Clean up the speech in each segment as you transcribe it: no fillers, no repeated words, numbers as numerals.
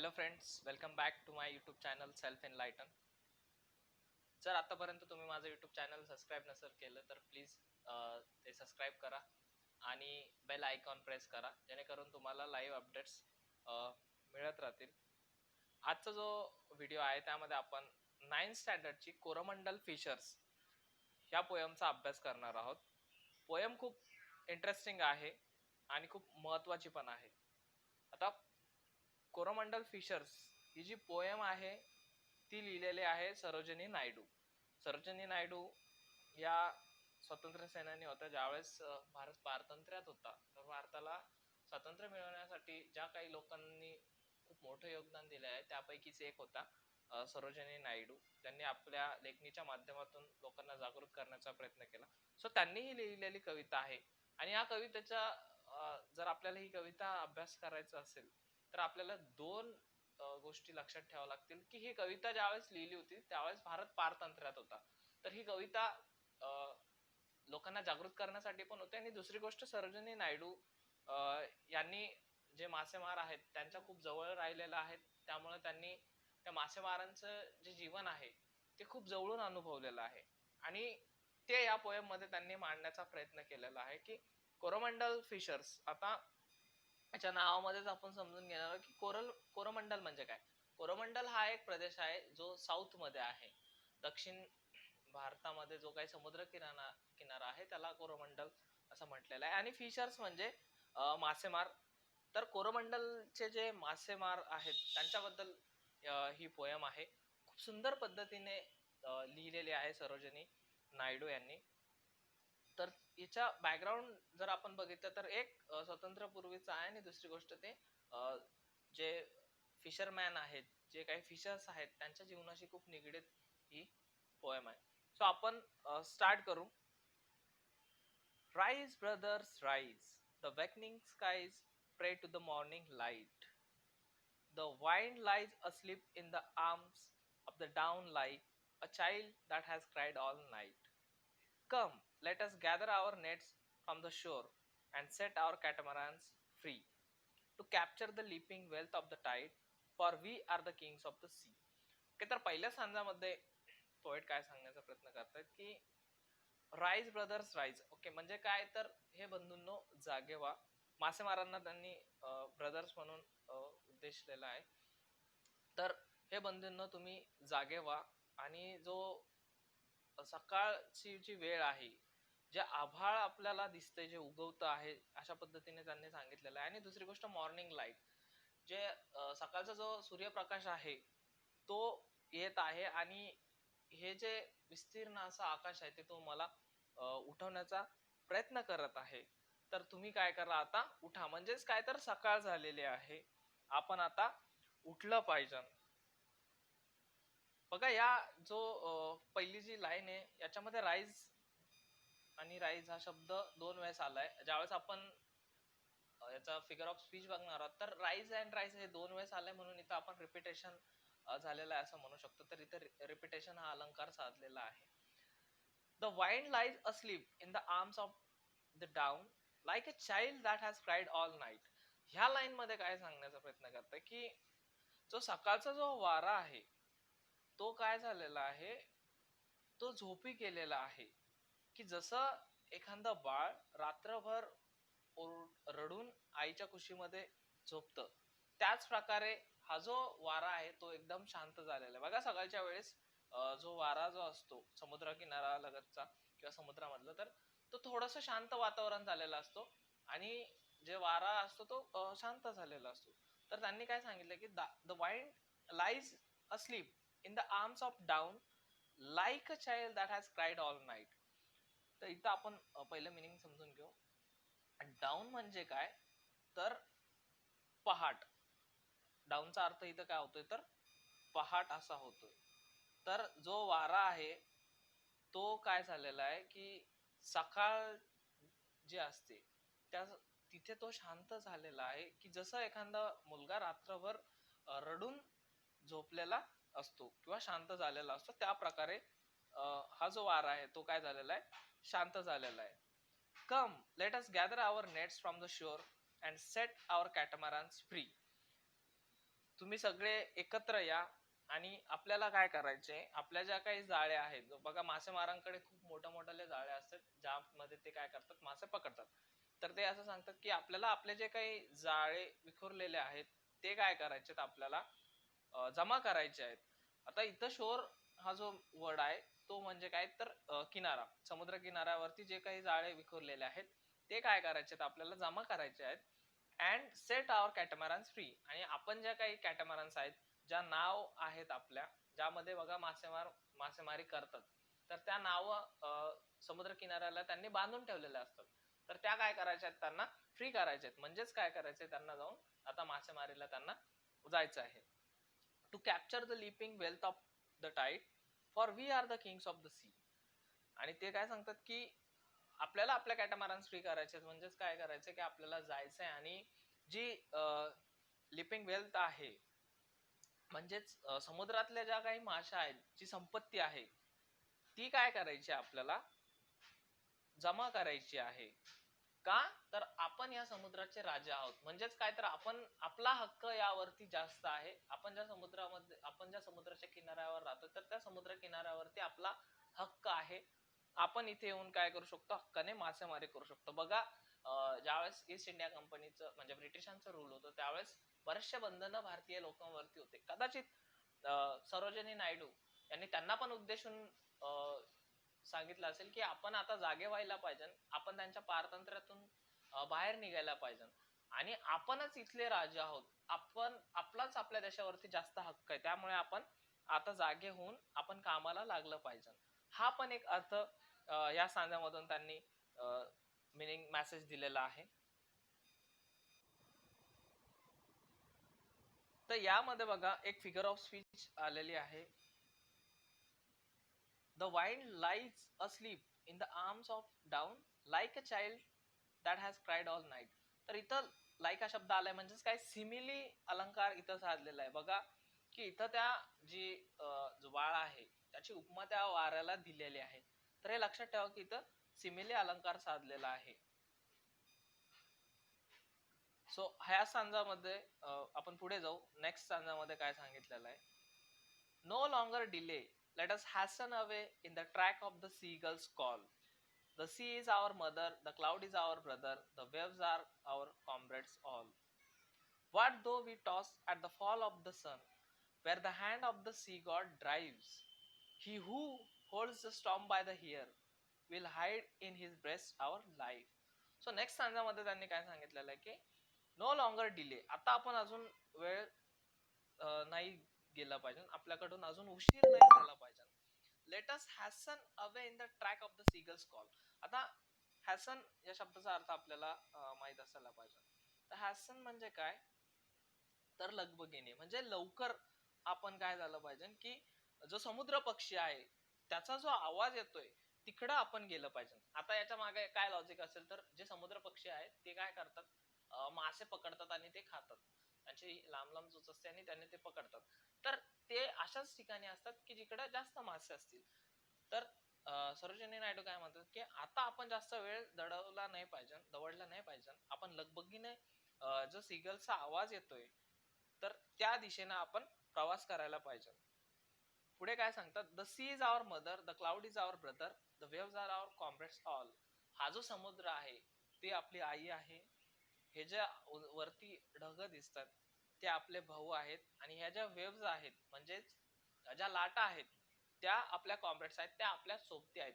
Hello friends, welcome back to my YouTube channel self enlighten. जर आतापर्यंत तुम्ही माझं यूट्यूब चॅनल सबस्क्राईब नसेल केलं तर प्लीज ते सबस्क्राईब करा आणि बेल आयकॉन प्रेस करा, जेणेकरून तुम्हाला लाईव्ह अपडेट्स मिळत राहतील. आजचा जो व्हिडिओ आहे त्यामध्ये आपण 9th स्टँडर्डची कोरोमंडल फिशर्स ह्या पोयमचा अभ्यास करणार आहोत. पोयम खूप इंटरेस्टिंग आहे आणि खूप महत्त्वाची पण आहे. आता कोरोमंडल फिशर्स ही जी पोयम आहे ती लिहिलेली आहे सरोजिनी नायडू. सरोजिनी नायडू या स्वतंत्र सेनानी होत्या. ज्यावेळेस भारत पारतंत्र्यात होता, तर भारताला स्वातंत्र्य मिळवण्यासाठी ज्या काही लोकांनी खूप मोठं योगदान दिले आहे त्यापैकीच एक होता सरोजिनी नायडू. त्यांनी आपल्या लेखणीच्या माध्यमातून लोकांना जागृत करण्याचा प्रयत्न केला. सो त्यांनी ही लिहिलेली कविता आहे आणि या कवितेच्या जर आपल्याला ही कविता अभ्यास करायचा असेल तर आपल्याला दोन गोष्टी लक्षात ठेवाव्या लागतील की ही कविता ज्यावेळेस लिहिली होती त्यावेळेस भारत पारतंत्र्यात होता. तर ही कविता लोकांना जागृत करण्यासाठी पण होते आणि दुसरी गोष्ट सरोजिनी नायडू यांनी जे मासेमार आहेत त्यांच्या खूप जवळ राहिलेलं आहे, त्यामुळे त्यांनी त्या मासेमारांचं जे जीवन आहे ते खूप जवळून अनुभवलेलं आहे आणि ते या पोएम मध्ये त्यांनी मांडण्याचा प्रयत्न केलेला आहे की कोरोमंडल फिशर्स. आता याच्या नावामध्येच आपण समजून घेणार की कोरोमंडल म्हणजे काय. कोरोमंडल हा एक प्रदेश आहे जो साऊथ मध्ये आहे. दक्षिण भारतामध्ये जो काही समुद्र किनारा आहे त्याला कोरोमंडल असं म्हटलेलं आहे. आणि फिशर्स म्हणजे मासेमार. तर कोरोमंडलचे जे मासेमार आहेत त्यांच्याबद्दल ही पोयम आहे. खूप सुंदर पद्धतीने लिहिलेली आहे सरोजिनी नायडू यांनी. तर याच्या बॅकग्राऊंड जर आपण बघितलं तर एक स्वातंत्र्यपूर्वीचा आहे आणि दुसरी गोष्ट ते जे फिशरमॅन आहेत, जे काही फिशर्स आहेत त्यांच्या जीवनाशी खूप निगडीत ही पोएम आहे. सो आपण स्टार्ट करू. Rise brothers rise, the wakening skies pray to the morning light. The wind lies asleep in the arms of the down like a child that has cried all night. Come, let us gather our nets from the shore and set our catamarans free to capture the leaping wealth of the tide, for we are the kings of the sea. Okay, तर पहिल्या सांजामध्ये poet काय सांगण्याचा प्रयत्न करतात की rise brothers rise. Okay, म्हणजे काय तर हे बंधूंनो जागे व्हा. मासेमारांना त्यांनी ब्रदर्स म्हणून उद्देशलेला आहे. तर हे बंधूंनो तुम्ही जागे व्हा आणि जो सकाळची जी वेळ आहे, जे आभाळ आपल्याला दिसते, जे उगवतं आहे, अशा पद्धतीने त्यांनी सांगितलेलं आहे. आणि दुसरी गोष्ट मॉर्निंग लाईट, जे सकाळचा जो सूर्यप्रकाश आहे तो येत आहे आणि हे जे विस्तीर्ण असं आकाश आहे ते तुम्हाला उठवण्याचा प्रयत्न करत आहे. तर तुम्ही काय करा, आता उठा. म्हणजेच काय तर सकाळ झालेली आहे, आपण आता उठलं पाहिजे. बघा, या जो पहिली जी लाईन आहे याच्यामध्ये राईज आणि राईज हा शब्द दोन वेळेस आलाय. ज्यावेळेस आपण याचा फिगर ऑफ स्पीच बघणार आहोत तर राईज अँड राईज हे दोन वेळेस आले म्हणून इथं आपण रिपिटेशन झालेलं आहे असं म्हणू शकतो. तर इथं रिपिटेशन हा अलंकार साधलेला आहे. The wind lies asleep in the arms of the down like a child that has cried all night. ह्या लाईन मध्ये काय सांगण्याचा प्रयत्न करतोय की जो सकाळचा जो वारा आहे तो काय झालेला आहे, तो झोपी केलेला आहे. की जसं एखादं बाळ रात्रभर रडून आईच्या कुशीमध्ये झोपतं, त्याच प्रकारे हा जो वारा आहे तो एकदम शांत झालेला आहे. बघा, सकाळच्या वेळेस जो वारा जो असतो समुद्र किनारा लगतचा किंवा समुद्रामधला, तर तो थोडस शांत वातावरण झालेला असतो आणि जे वारा असतो तो शांत झालेला असतो. तर त्यांनी काय सांगितलं की the wind lies asleep in the arms of down like a child that has cried all night. तर इथं आपण पहिलं मिनिंग समजून घेऊ. डाऊन म्हणजे काय तर पहाट. डाऊनचा अर्थ इथं काय होतोय तर पहाट असा होतोय. तर जो वारा आहे तो काय झालेला आहे की सकाळ जी असते त्या तिथे तो शांत झालेला आहे की जसं एखादा मुलगा रात्रभर रडून झोपलेला असतो किंवा शांत झालेला असतो, त्या प्रकारे हा जो वारा आहे तो काय झालेला आहे, शांत झालेला आहे. Come, let us gather our nets from the shore and set our catamarans free. तुम्ही सगळे एकत्र या आणि आपल्याला काय करायचे, आपल्या ज्या काही जाळ्या आहेत, बघा मासेमारांकडे खूप मोठ्या जाळ्या असतात ज्यामध्ये ते काय करतात, मासे पकडतात. तर ते असं सांगतात की आपल्याला आपले जे काही जाळे विखुरलेले आहेत ते काय करायचे, आपल्याला जमा करायचे आहेत. आता इथं शोर हा जो वर्ड आहे तो म्हणजे काय तर किनारा, समुद्र किनाऱ्यावरती जे काही जाळे विखुरलेले आहेत ते काय करायचे, आपल्याला जमा करायचे आहेत. अँड सेट आवर कॅटमॅरन्स फ्री, आणि आपण ज्या काही कॅटमॅरन्स आहेत, ज्या नाव आहेत आपल्या, ज्यामध्ये बघा मासेमारी करतात, तर त्या नाव समुद्र किनाऱ्याला त्यांनी बांधून ठेवलेले असतात. तर त्या काय करायच्या आहेत, त्यांना फ्री करायचे आहेत. म्हणजेच काय करायचे, त्यांना जाऊन आता मासेमारीला त्यांना जायचं आहे. To capture the leaping wealth of the tide, for we are the kings of the sea. आणि ते काय सांगतात की आपल्याला आपल्या कॅटामारान्स फ्री करायचे, म्हणजेच काय करायचं की आपल्याला जायचंय आणि जी लिपिंग वेल्थ आहे, म्हणजेच समुद्रातल्या ज्या काही माशा आहेत, जी संपत्ती आहे, ती काय करायची, आपल्याला जमा करायची आहे. का तर आपण या समुद्राचे राजा आहोत. म्हणजेच काय तर आपण, आपला हक्क यावरती जास्त आहे. आपण ज्या समुद्राच्या किनाऱ्यावर राहतो, तर त्या समुद्र किनाऱ्यावरती आपला हक्क आहे. आपण इथे येऊन काय करू शकतो, हक्काने मासेमारी करू शकतो. बघा ज्यावेळेस ईस्ट इंडिया कंपनीचं म्हणजे ब्रिटिशांचं रूल होतं, त्यावेळेस बरेचसे बंधन भारतीय लोकांवरती होते. कदाचित सरोजिनी नायडू यांनी त्यांना पण उद्देशून सांगितलं असेल की आपण आता जागे व्हायला पाहिजे, आपण त्यांच्या पारतंत्र्यातून बाहेर निघायला पाहिजे, आणि आपणच इथले राजे आहोत, आपण आपलाच आपल्या देशावरती जास्त हक्क आहे, त्यामुळे आपण आता जागे होऊन आपण कामाला लागलं पाहिजे. हा पण एक अर्थ या सांध्यामधून त्यांनी मिनिंग मेसेज दिलेला आहे. तर यामध्ये बघा एक फिगर ऑफ स्पीच आलेली आहे. The wind lies asleep in the arms of down like a child that has cried all night. तर इथं लाईक हा शब्द आलाय, म्हणजेच काय सिमिली अलंकार इथं साधलेला आहे. बघा की इथं त्या जी वाळ आहे त्याची उपमा त्या वाऱ्याला दिलेली आहे. तर हे लक्षात ठेवा की इथं सिमिली अलंकार साधलेला आहे. सो ह्या सांजामध्ये आपण पुढे जाऊ. नेक्स्ट सांजामध्ये काय सांगितलेलं आहे, no longer delay, let us hasten away in the track of the seagull's call. The sea is our mother, the cloud is our brother, the waves are our comrades all. What though we toss at the fall of the sun, where the hand of the sea god drives, he who holds the storm by the ear will hide in his breast our life. So next सांजामध्ये त्यांनी काय सांगितलेलं आहे की no longer delay, आता आपण अजून वेळ नाही गेला पाहिजे, आपल्याकडून अजून उशीर नाही झाला पाहिजे. Let us hasten away in the track of the seagulls call. आता हॅसन या शब्दाचा अर्थ आपल्याला माहित असायला पाहिजे. तर हॅसन म्हणजे काय, तर लगबगीने, म्हणजे लवकर आपण काय झालं पाहिजे की जो समुद्र पक्षी आहे त्याचा जो आवाज येतोय तिकडं आपण गेलं पाहिजे. आता याच्या मागे काय लॉजिक असेल, तर जे समुद्र पक्षी आहेत ते काय करतात, मासे पकडतात आणि ते खातात, त्यांची लांब लांब चोच असते आणि त्यांनी ते पकडतात. तर ते अशाच ठिकाणी असतात की जिकडे जास्त मासे असतील. तर सरोजिनी नायडू काय म्हणतात की आता आपण जास्त वेळ दवडला नाही पाहिजे, आपण लगबगीने जो सीगलचा आवाज येतोय तर त्या दिशेने आपण प्रवास करायला पाहिजे. पुढे काय सांगतात, the sea is our mother, the cloud is our brother, the waves are our comrades all. हा जो समुद्र आहे ते आपली आई आहे, हे ज्या वरती ढग दिसतात ते आपले भाऊ आहेत, आणि ह्या ज्या वेव्हज आहेत म्हणजेच ज्या लाटा आहेत त्या आपल्या कॉम्रेड्स आहेत, त्या आपल्या सोबती आहेत.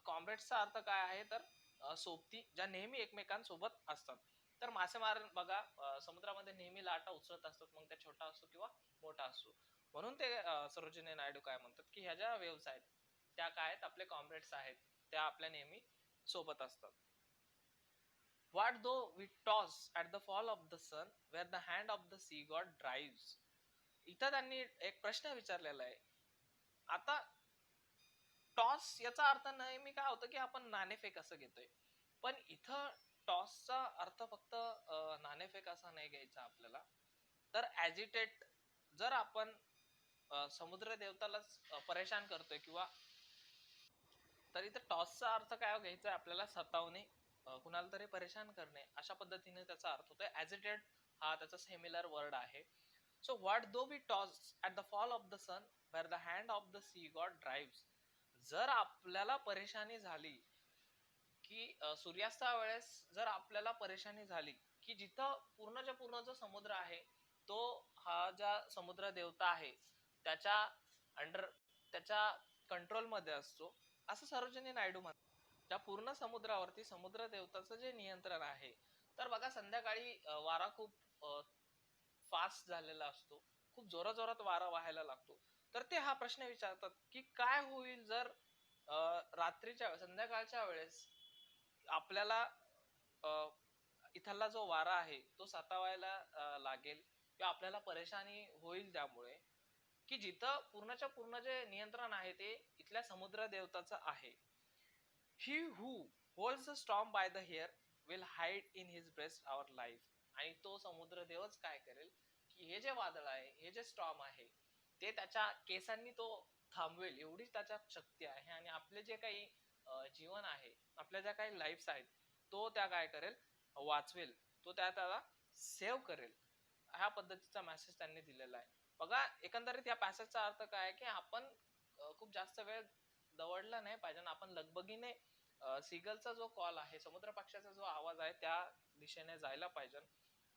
कॉम्रेड्सचा अर्थ काय आहे, तर सोबती, ज्या नेहमी एकमेकांसोबत असतात. तर मासेमार बघा समुद्रामध्ये नेहमी लाटा उचलत असतात, मग त्या छोटा असो किंवा मोठा असो. म्हणून ते सरोजिनी नायडू काय म्हणतात की ह्या ज्या वेव्हज आहेत त्या काय आहेत, आपले कॉम्रेड्स आहेत, त्या आपल्या नेहमी सोबत असतात. What though we toss at the fall of the sun, where the hand of the sea god drives. इथं त्यांनी एक प्रश्न विचारलेला आहे. आता टॉस याचा अर्थ नेहमी काय होतं की आपण नाणेफेक असं घेतोय, पण इथं टॉसचा अर्थ फक्त नाणेफेक असा नाही घ्यायचा आपल्याला, तर ऍजिटेट, जर आपण समुद्र देवतालाच परेशान करतोय किंवा, तर इथं टॉसचा अर्थ काय घ्यायचा आपल्याला, सतावणे, कुणाला तरी परेशान करणे, अशा पद्धतीने त्याचा अर्थ होतोय. ऍजिटेट हा त्याचा सिमिलर वर्ड आहे. So what though we toss at the fall of the sun, where the hand of the sea god drives. जर आपल्याला परेशानी झाली की सूर्यास्ता वेळेस जर आपल्याला परेशानी झाली की जिथं पूर्णच्या पूर्ण जो समुद्र आहे तो हा ज्या समुद्र देवता आहे त्याच्या अंडर त्याच्या कंट्रोल मध्ये असतो असं सरोजिनी नायडू म्हणतात. त्या पूर्ण समुद्रावरती समुद्र देवताचं जे नियंत्रण आहे. तर बघा संध्याकाळी वारा खूप फास्ट झालेला असतो, खूप जोराजोरात वारा वाहायला लागतो. तर ते हा प्रश्न विचारतात की काय होईल जर रात्रीच्या संध्याकाळच्या वेळेस आपल्याला इथला जो वारा आहे तो सातावायला लागेल किंवा आपल्याला परेशानी होईल त्यामुळे की जिथं पूर्णच्या पूर्ण जे नियंत्रण आहे ते इथल्या समुद्र देवताचं आहे. He who holds the storm by the hair will hide in his breast our life. आणि तो समुद्र देवच काय करेल की हे जे वादळ आहे हे जे स्टॉर्म आहे ते त्याच्या केसांनी तो थांबवेल एवढीच त्याच्यात शक्ती आहे. आणि आपले जे काही जीवन आहे आपल्या ज्या काही लाईफ्स आहेत तो त्या काय करेल वाचवेल, तो त्याला सेव्ह करेल. ह्या पद्धतीचा मेसेज त्यांनी दिलेला आहे. बघा एकंदरीत या पॅसेजचा अर्थ काय आहे की आपण खूप जास्त वेळ दवडला नाही पाहिजे. आपण लगबगीने सीगलचा जो कॉल आहे समुद्र पक्षाचा जो आवाज आहे त्या दिशेने जायला पाहिजे.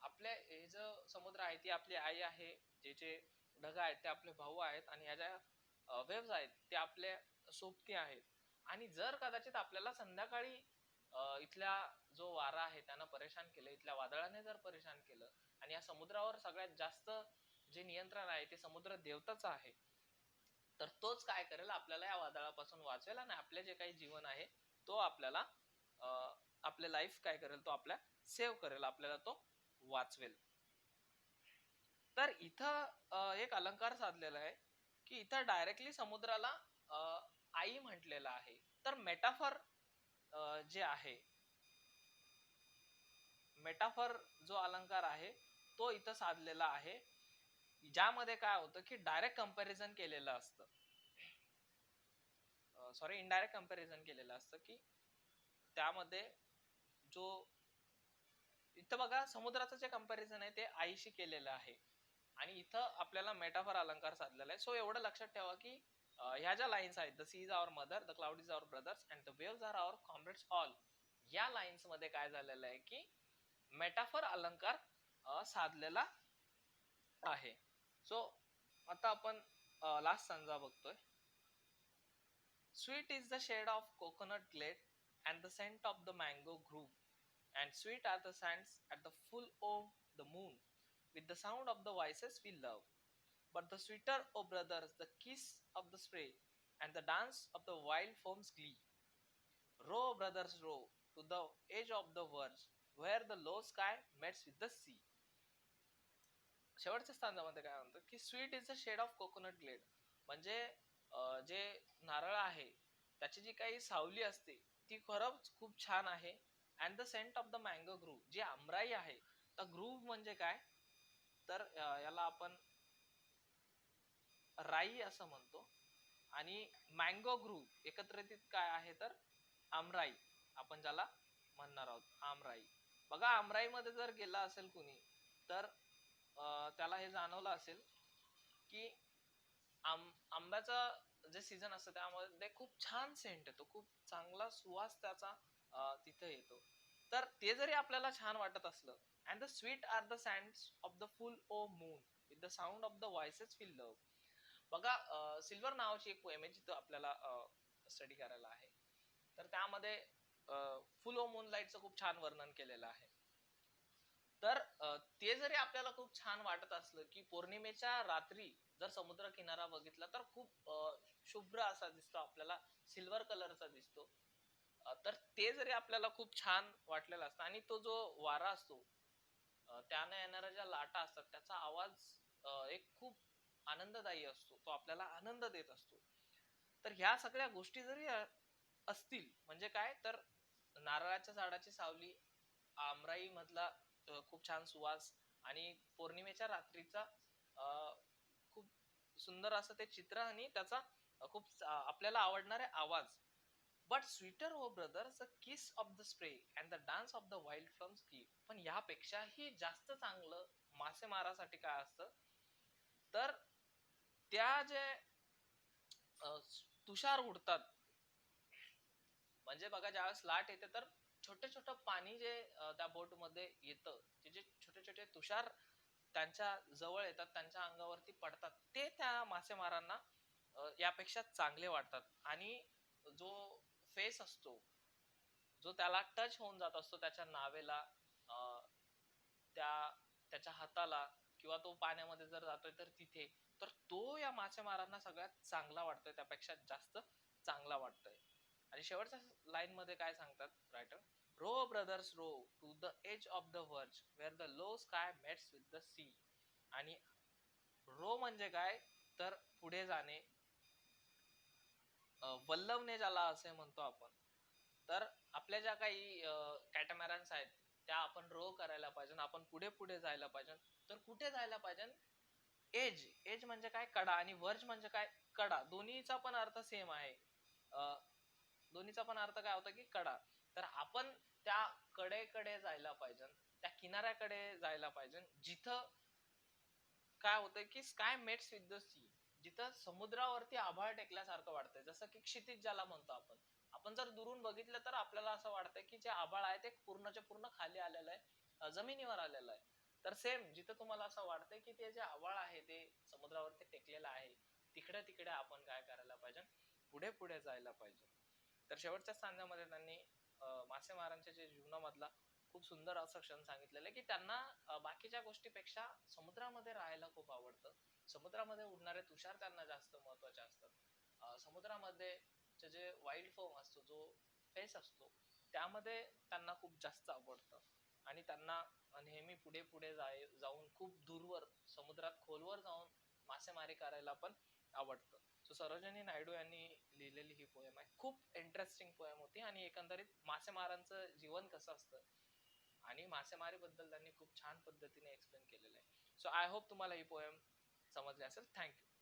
आपल्या हे जो समुद्र आहे ती आपली आई आहे, जे जे ढग आहेत ते आपले भाऊ आहेत आणि ह्या ज्या वेव्स आहेत ते आपले सोबती आहेत. आणि जर कदाचित आपल्याला संध्याकाळी इथल्या जो वारा आहे त्यानं परेशान केलं, इथल्या वादळाने जर परेशान केलं आणि या समुद्रावर सगळ्यात जास्त जे नियंत्रण आहे ते समुद्र देवताच आहे, तर तोच काय करेल आपल्याला या वादळापासून वाचवेल आणि आपले जे काही जीवन आहे तो आपल्याला आपले लाईफ काय करेल तो आपल्या सेव्ह करेल, आपल्याला तो वाचवेल. तर इथं एक अलंकार साधलेला आहे की इथं डायरेक्टली समुद्राला आई म्हटलेलं आहे. तर मेटाफर जे आहे, मेटाफर जो अलंकार आहे तो इथं साधलेला आहे, ज्यामध्ये काय होतं की डायरेक्ट कंपॅरिझन केलेलं असतं, सॉरी इनडायरेक्ट कंपॅरिझन केलेलं असतं की त्यामध्ये जो इथं बघा समुद्राचं जे कंपॅरिझन आहे ते आईशी केलेलं आहे आणि इथं आपल्याला मेटाफर अलंकार साधलेला आहे. सो एवढं लक्षात ठेवा की ह्या ज्या लाईन्स आहेत, the sea is our mother, the cloud is our brothers and the waves are our comrades all, या लाईन्स मध्ये काय झालेलं आहे की मेटाफर अलंकार साधलेला आहे. सो आता आपण लास्ट संजा बघतोय. Sweet is the shade of coconut glade and the scent of the mango grove, and sweet are the sands at the full of the moon, with the sound of the voices we love. But the sweeter, O brothers, the kiss of the spray, and the dance of the wild foam's glee. Row, brothers, row, to the edge of the verge, where the low sky meets with the sea. शेवटच्या स्थानामध्ये काय म्हणतात की sweet is the shade of coconut glade, म्हणजे जे नारळ आहे त्याची जी काही सावली असते ती खरंच खूप छान आहे. And the scent of the mango grove, जी आमराई आहे, तर ग्रूव म्हणजे काय, तर याला आपण राई असं म्हणतो. आणि मँगो ग्रूव एकत्रित काय आहे तर आमराई, आपण ज्याला म्हणणार आहोत आमराई. बघा आमराई मध्ये जर गेला असेल कुणी तर त्याला हे जाणवलं असेल की आंब्याचं जे सीझन असतं त्यामध्ये खूप छान सेंट येतो, खूप चांगला सुवास त्याचा तिथे येतो. तर ते जरी आपल्याला छान वाटत असलं, and the sweet are the sands of the full o moon with the sound of the voices we love. बघा सिल्वर नावाची एक पोएम आहे जिथं आपल्याला स्टडी करायला आहे. तर त्यामध्ये फुल ओ मून लाईटचं खूप छान वर्णन केलेलं आहे. तर ते जरी आपल्याला खूप छान वाटत असलं की पौर्णिमेच्या रात्री जर समुद्र किनारा बघितला तर खूप शुभ्र असा दिसतो आपल्याला, सिल्वर कलरचा दिसतो. तर ते जरी आपल्याला खूप छान वाटलेला असतं आणि तो जो वारा असतो त्याने येणाऱ्या ज्या लाटा असतात त्याचा आवाज एक खूप आनंददायी असतो, तो आपल्याला आनंद देत असतो. तर ह्या सगळ्या गोष्टी जरी असतील म्हणजे काय तर नारळाच्या झाडाची सावली, आमराई मधला खूप छान सुवास आणि पौर्णिमेच्या रात्रीचा खूप सुंदर असं ते चित्र आणि त्याचा खूप आपल्याला आवडणारे आवाज. But sweeter o brothers the kiss of the spray and the dance of the wild from ski. पण यापेक्षाही जास्त चांगलं मासेमारासाठी काय असतं तर त्या जे तुषार उडतात, म्हणजे बघा ज्यावेळेस लाट येते तर छोटे छोटे पाणी जे त्या बोट मध्ये येतं, ते जे छोटे छोटे तुषार त्यांच्या जवळ येतात, त्यांच्या अंगावरती पडतात, ते त्या मासेमारांना यापेक्षा चांगले वाटतात. आणि जो फेस असतो, जो त्याला टच होऊन जात असतो त्याच्या नावेला, त्या त्याच्या हाताला, किंवा तो पाण्यामध्ये जर जातोय तर तिथे, तर तो या मासेमारांना सगळ्यात चांगला वाटतोय, त्यापेक्षा जास्त चांगला वाटतोय. आणि शेवटच्या लाईन मध्ये काय सांगतात writer, row brothers row to the edge of the verge where the low sky mates with the sea. आणि रो म्हणजे काय, तर पुढे जाणे, वल्लवणे ज्याला असे म्हणतो आपण. तर आपल्या ज्या काही कॅटामॅरन्स आहेत त्या आपण रो करायला पाहिजे, आपण पुढे पुढे जायला पाहिजे. तर कुठे जायला पाहिजे, एज, एज म्हणजे काय, कडा, आणि वर्ज म्हणजे काय, कडा. दोन्हीचा पण अर्थ सेम आहे. दोन्हीचा पण अर्थ काय होता की कडा. तर आपण त्या कडेकडे जायला पाहिजे, त्या किनाऱ्याकडे जायला पाहिजे, जिथं काय होतंय की sky mates with the sea, जिथं समुद्रावरती आभाळ टेकल्यासारखं वाटतंय, जसं की क्षितिज ज्याला म्हणतो आपण. आपण जर दुरून बघितलं तर आपल्याला असं वाटतंय की जे आभाळ आहे ते पूर्णच्या पूर्ण खाली आलेलं आहे, जमिनीवर आलेलं आहे. तर सेम जिथं तुम्हाला असं वाटतंय की ते जे आभाळ आहे ते समुद्रावरती टेकलेलं आहे, तिकडे तिकडे आपण काय करायला पाहिजे, पुढे पुढे जायला पाहिजे. तर शेवटच्या सांध्यामध्ये त्यांनी मासेमारांच्या जे जीवनामधला खूप सुंदर असं क्षण सांगितलेलं आहे की त्यांना बाकीच्या गोष्टीपेक्षा समुद्रामध्ये राहायला खूप आवडतं. समुद्रामध्ये उडणारे तुषार त्यांना जास्त महत्वाचे असतात. समुद्रामध्ये जे वाईल्ड फोम असतो, जो फेस असतो, त्यामध्ये त्यांना खूप जास्त आवडतं. आणि त्यांना नेहमी पुढे पुढे जाऊन खूप दूरवर समुद्रात खोलवर जाऊन मासेमारी करायला पण आवडतं. सो सरोजिनी नायडू यांनी लिहिलेली ही पोएम आहे, खूप इंटरेस्टिंग पोएम होती. आणि एकंदरीत मासेमारांचं जीवन कसं असतं आणि मासेमारी बद्दल त्यांनी खूप छान पद्धतीने एक्सप्लेन केलेलं आहे. सो आय होप तुम्हाला ही पोएम समजली असेल. थँक्यू.